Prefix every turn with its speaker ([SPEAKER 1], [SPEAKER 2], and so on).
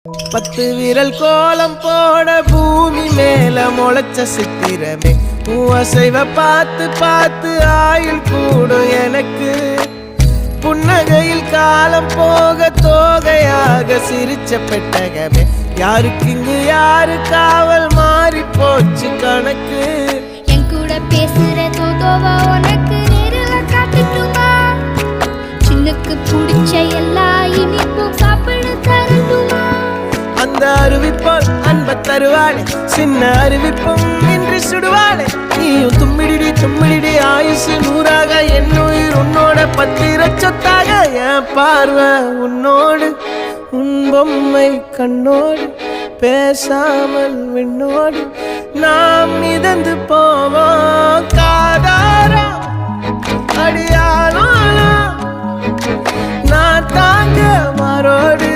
[SPEAKER 1] 10 விரல் கோலம் போட பூமி மேல முளைச்ச சித்திரமே அசைவ பார்த்து பார்த்து ஆயுள் கூடும் எனக்கு புன்னகையில் காலம் போக தோகையாக சிரிச்ச பெட்டகமே யாருக்கு இங்கு யாரு காவல் மாறி போச்சு கணக்கு
[SPEAKER 2] என் கூட பேசுற தோதோவா உனக்கு நேரில் காட்டுட்டுமா சின்னக்கு பிடிச்ச எல்லா இனிப்பும் சாப்பிட தரட்டுமா
[SPEAKER 1] அந்த அறிவிப்போல் அன்ப தருவாளே சின்ன அறிவிப்பும் இன்று சுடுவாளே நீயும் தும்மிடி ஆயுசு 100ஆக என் உயிர் உன்னோட பத்திர சொத்தாக என் பார்வை உன்னோடு உன் பொம்மை கண்ணோடு பேசாமல் விண்ணோடு நாம் மிதந்து போவோம் காதாரா அடியானோ நான் தாங்க மாறோடு